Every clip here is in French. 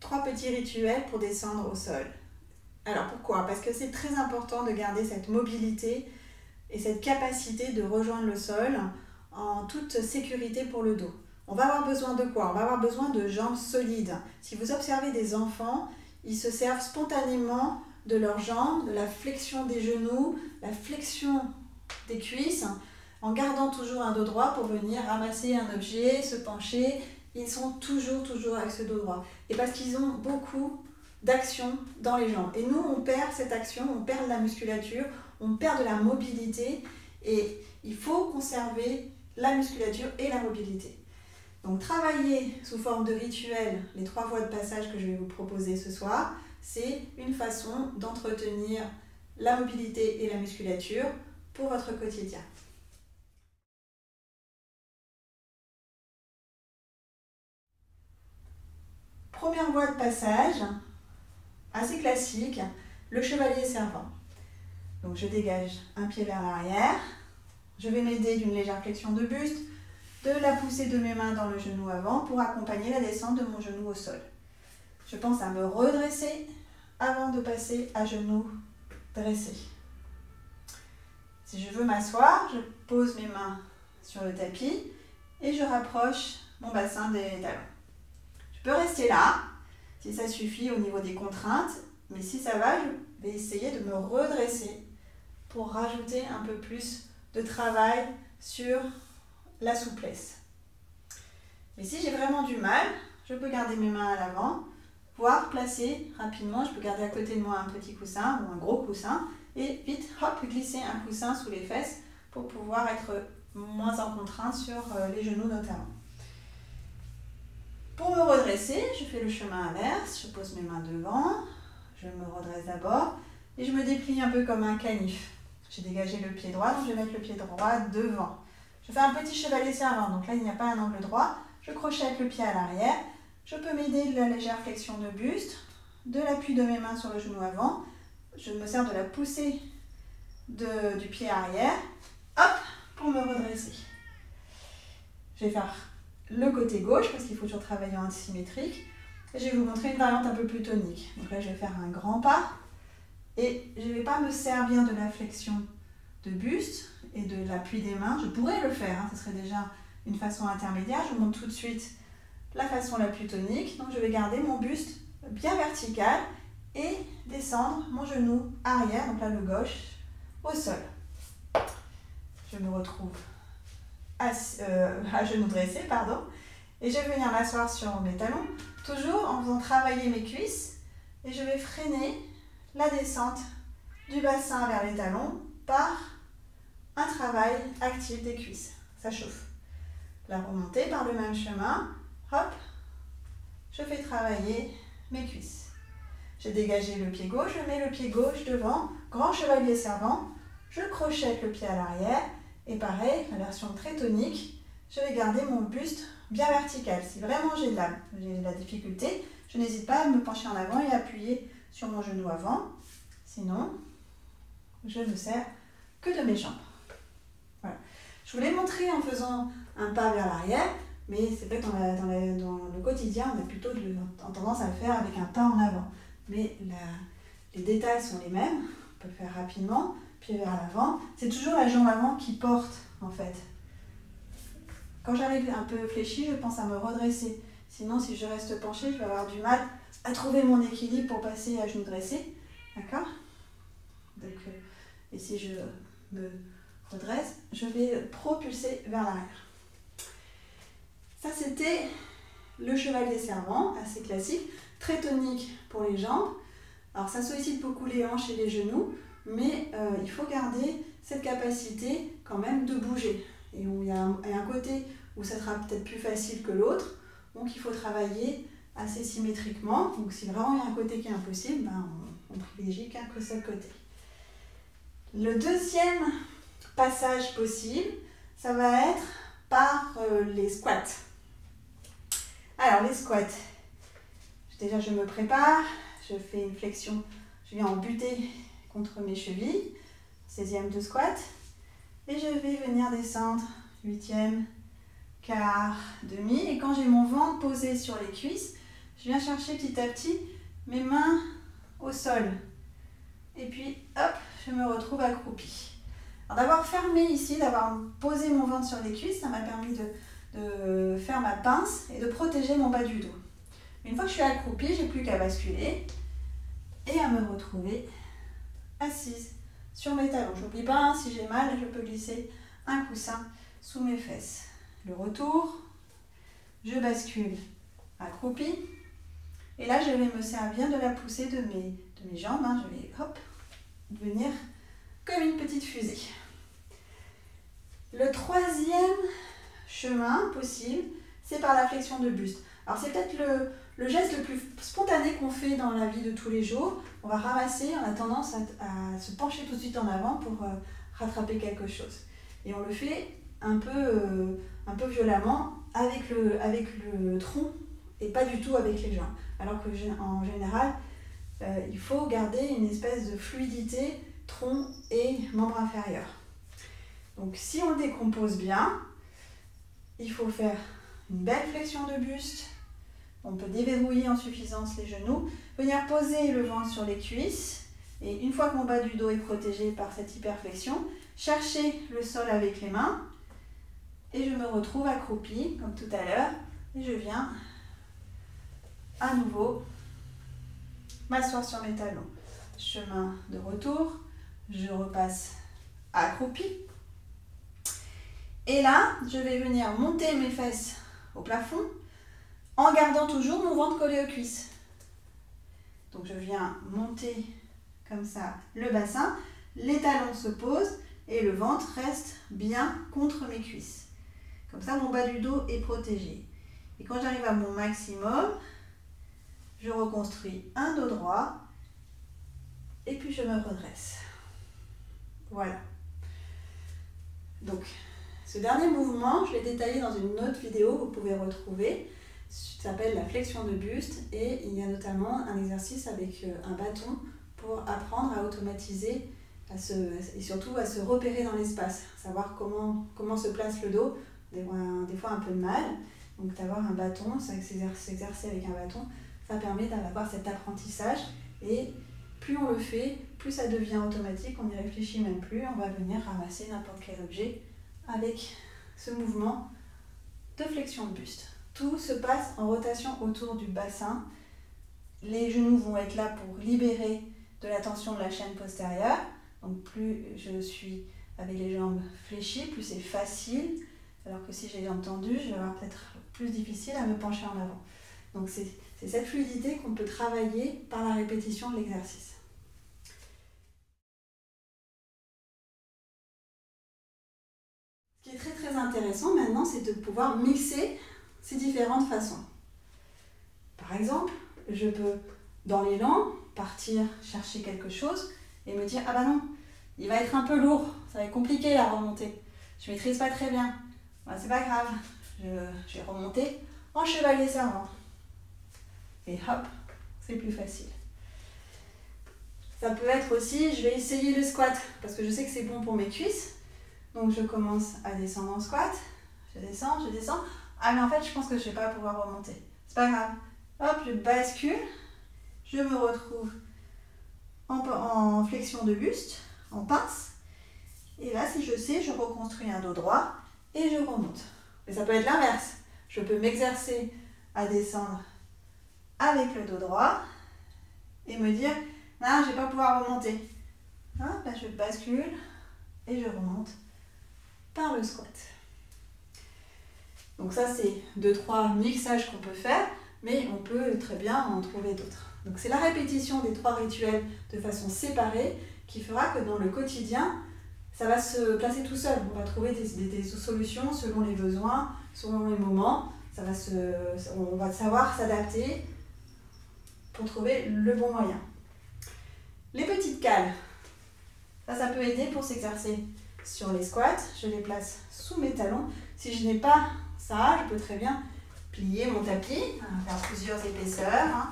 3 petits rituels pour descendre au sol. Alors pourquoi? Parce que c'est très important de garder cette mobilité et cette capacité de rejoindre le sol en toute sécurité pour le dos. On va avoir besoin de quoi? On va avoir besoin de jambes solides. Si vous observez des enfants, ils se servent spontanément de leurs jambes, de la flexion des genoux, la flexion des cuisses, en gardant toujours un dos droit pour venir ramasser un objet, se pencher. Ils sont toujours avec ce dos droit. Et parce qu'ils ont beaucoup d'action dans les jambes. Et nous, on perd cette action, on perd de la musculature, on perd de la mobilité. Et il faut conserver la musculature et la mobilité. Donc travailler sous forme de rituel les 3 voies de passage que je vais vous proposer ce soir, c'est une façon d'entretenir la mobilité et la musculature pour votre quotidien. Première voie de passage, assez classique, le chevalier servant. Donc je dégage un pied vers l'arrière, je vais m'aider d'une légère flexion de buste, de la poussée de mes mains dans le genou avant pour accompagner la descente de mon genou au sol. Je pense à me redresser avant de passer à genoux dressé. Si je veux m'asseoir, je pose mes mains sur le tapis et je rapproche mon bassin des talons. Je peux rester là, si ça suffit au niveau des contraintes, mais si ça va, je vais essayer de me redresser pour rajouter un peu plus de travail sur la souplesse. Mais si j'ai vraiment du mal, je peux garder mes mains à l'avant, voire placer rapidement, je peux garder à côté de moi un petit coussin ou un gros coussin et vite, hop, glisser un coussin sous les fesses pour pouvoir être moins en contrainte sur les genoux notamment. Pour me redresser, je fais le chemin inverse, je pose mes mains devant, je me redresse d'abord et je me déplie un peu comme un canif. J'ai dégagé le pied droit, donc je vais mettre le pied droit devant. Je fais un petit chevalier servant, donc là il n'y a pas un angle droit. Je crochette le pied à l'arrière. Je peux m'aider de la légère flexion de buste, de l'appui de mes mains sur le genou avant. Je me sers de la poussée du pied arrière. Hop, pour me redresser. Je vais faire le côté gauche parce qu'il faut toujours travailler en symétrique. Et je vais vous montrer une variante un peu plus tonique. Donc là je vais faire un grand pas. Et je ne vais pas me servir de la flexion de buste et de l'appui des mains. Je pourrais le faire, ce serait déjà une façon intermédiaire. Je vous montre tout de suite la façon la plus tonique. Donc je vais garder mon buste bien vertical et descendre mon genou arrière, donc là le gauche, au sol. Je me retrouve à genoux dressés, pardon. Et je vais venir m'asseoir sur mes talons, toujours en faisant travailler mes cuisses. Et je vais freiner la descente du bassin vers les talons par un travail actif des cuisses. Ça chauffe. La remontée par le même chemin, hop, je fais travailler mes cuisses. J'ai dégagé le pied gauche, je mets le pied gauche devant, grand chevalier servant, je crochette le pied à l'arrière et pareil, la version très tonique, je vais garder mon buste bien vertical. Si vraiment j'ai de la difficulté, je n'hésite pas à me pencher en avant et appuyer sur mon genou avant. Sinon, je ne sers que de mes jambes. Voilà. Je vous l'ai montré en faisant un pas vers l'arrière, mais c'est vrai que dans le quotidien, on a plutôt tendance à le faire avec un pas en avant. Mais les détails sont les mêmes. On peut le faire rapidement, pied vers l'avant. C'est toujours la jambe avant qui porte, en fait. Quand j'arrive un peu fléchi, je pense à me redresser. Sinon, si je reste penchée, je vais avoir du mal à trouver mon équilibre pour passer à genoux dressés. D'accord? Donc, et si je me redresse, je vais propulser vers l'arrière. Ça, c'était le chevalier servant, assez classique, très tonique pour les jambes. Alors, ça sollicite beaucoup les hanches et les genoux, mais il faut garder cette capacité quand même de bouger. Et il y a un côté où ça sera peut-être plus facile que l'autre, donc il faut travailler assez symétriquement. Donc, si vraiment il y a un côté qui est impossible, ben, on privilégie qu'un seul côté. Le deuxième passage possible, ça va être par les squats. Alors, les squats, déjà je me prépare, je fais une flexion, je viens en buter contre mes chevilles, 16e de squat, et je vais venir descendre, 8e, quart, demi, et quand j'ai mon ventre posé sur les cuisses, je viens chercher petit à petit mes mains au sol. Et puis, hop, je me retrouve accroupie. Alors d'avoir fermé ici, d'avoir posé mon ventre sur les cuisses, ça m'a permis de faire ma pince et de protéger mon bas du dos. Une fois que je suis accroupie, j'ai plus qu'à basculer et à me retrouver assise sur mes talons. Je n'oublie pas, si j'ai mal, je peux glisser un coussin sous mes fesses. Le retour, je bascule accroupie. Et là, je vais me servir de la poussée de mes jambes. Je vais hop, devenir comme une petite fusée. Le troisième chemin possible, c'est par la flexion de buste. Alors c'est peut-être le geste le plus spontané qu'on fait dans la vie de tous les jours. On va ramasser, on a tendance à se pencher tout de suite en avant pour rattraper quelque chose. Et on le fait un peu violemment avec le tronc et pas du tout avec les jambes. Alors qu'en général, il faut garder une espèce de fluidité tronc et membre inférieur. Donc si on le décompose bien, il faut faire une belle flexion de buste. On peut déverrouiller en suffisance les genoux, venir poser le ventre sur les cuisses et une fois que mon bas du dos est protégé par cette hyperflexion, chercher le sol avec les mains et je me retrouve accroupie comme tout à l'heure et je viens à nouveau m'asseoir sur mes talons. Chemin de retour, je repasse accroupie. Et là, je vais venir monter mes fesses au plafond en gardant toujours mon ventre collé aux cuisses. Donc je viens monter comme ça le bassin, les talons se posent et le ventre reste bien contre mes cuisses. Comme ça, mon bas du dos est protégé. Et quand j'arrive à mon maximum, je reconstruis un dos droit et puis je me redresse. Voilà. Donc, ce dernier mouvement, je l'ai détaillé dans une autre vidéo que vous pouvez retrouver. Ça s'appelle la flexion de buste et il y a notamment un exercice avec un bâton pour apprendre à automatiser et surtout à se repérer dans l'espace, savoir comment se place le dos, des fois un peu de mal. Donc d'avoir un bâton, s'exercer avec un bâton, ça permet d'avoir cet apprentissage et plus on le fait, plus ça devient automatique, on n'y réfléchit même plus, on va venir ramasser n'importe quel objet avec ce mouvement de flexion de buste. Tout se passe en rotation autour du bassin. Les genoux vont être là pour libérer de la tension de la chaîne postérieure. Donc plus je suis avec les jambes fléchies, plus c'est facile. Alors que si j'ai les jambes tendues, je vais avoir peut-être plus difficile à me pencher en avant. Donc c'est cette fluidité qu'on peut travailler par la répétition de l'exercice. Ce qui est très très intéressant maintenant, c'est de pouvoir mixer ces différentes façons. Par exemple, je peux, dans l'élan, partir chercher quelque chose et me dire « Ah bah non, il va être un peu lourd, ça va être compliqué la remontée, je ne maîtrise pas très bien. Bah, c'est pas grave, je vais remonter en chevalier servant. » Et hop, c'est plus facile. Ça peut être aussi, je vais essayer le squat, parce que je sais que c'est bon pour mes cuisses. Donc je commence à descendre en squat, je descends. Ah mais en fait je pense que je ne vais pas pouvoir remonter. C'est pas grave. Hop, je bascule, je me retrouve en flexion de buste, en pince. Et là, si je sais, je reconstruis un dos droit et je remonte. Mais ça peut être l'inverse. Je peux m'exercer à descendre avec le dos droit et me dire « Non, je ne vais pas pouvoir remonter. » Là, je bascule et je remonte par le squat. Donc ça, c'est 2-3 mixages qu'on peut faire, mais on peut très bien en trouver d'autres. Donc c'est la répétition des 3 rituels de façon séparée qui fera que dans le quotidien, ça va se placer tout seul. On va trouver des solutions selon les besoins, selon les moments. On va savoir s'adapter pour trouver le bon moyen. Les petites cales, ça peut aider pour s'exercer sur les squats. Je les place sous mes talons. Si je n'ai pas ça, je peux très bien plier mon tapis, faire plusieurs épaisseurs,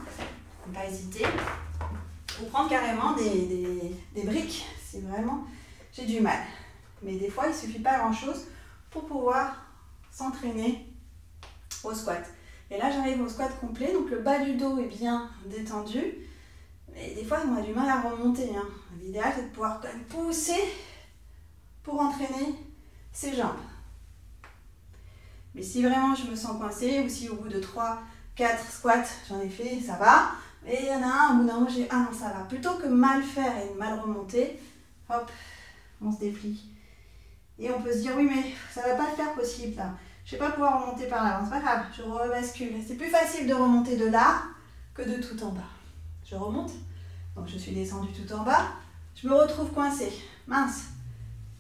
ne pas hésiter. Ou prendre carrément des briques si vraiment j'ai du mal. Mais des fois, il ne suffit pas grand-chose pour pouvoir s'entraîner au squat. Et là, j'arrive au squat complet, donc le bas du dos est bien détendu. Mais des fois, on a du mal à remonter. Hein. L'idéal, c'est de pouvoir quand même pousser pour entraîner ses jambes. Mais si vraiment je me sens coincée, ou si au bout de 3, 4 squats, j'en ai fait, ça va. Et il y en a un, au bout d'un moment, j'ai ah non, ça va. Plutôt que mal faire et mal remonter, hop, on se déplie. Et on peut se dire, oui, mais ça ne va pas le faire possible là. Je ne vais pas pouvoir remonter par l'avant, c'est pas grave, je rebascule. C'est plus facile de remonter de là que de tout en bas. Je remonte, donc je suis descendue tout en bas, je me retrouve coincée. Mince.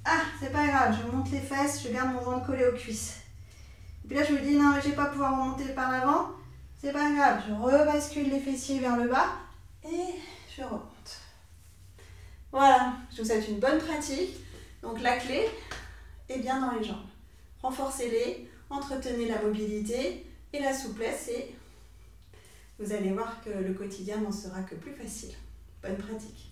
Ah, c'est pas grave, je monte les fesses, je garde mon ventre collé aux cuisses. Et puis là, je me dis, non, mais je ne vais pas pouvoir remonter par l'avant. C'est pas grave, je rebascule les fessiers vers le bas et je remonte. Voilà, je vous souhaite une bonne pratique. Donc la clé est bien dans les jambes. Renforcez-les, entretenez la mobilité et la souplesse et vous allez voir que le quotidien n'en sera que plus facile. Bonne pratique.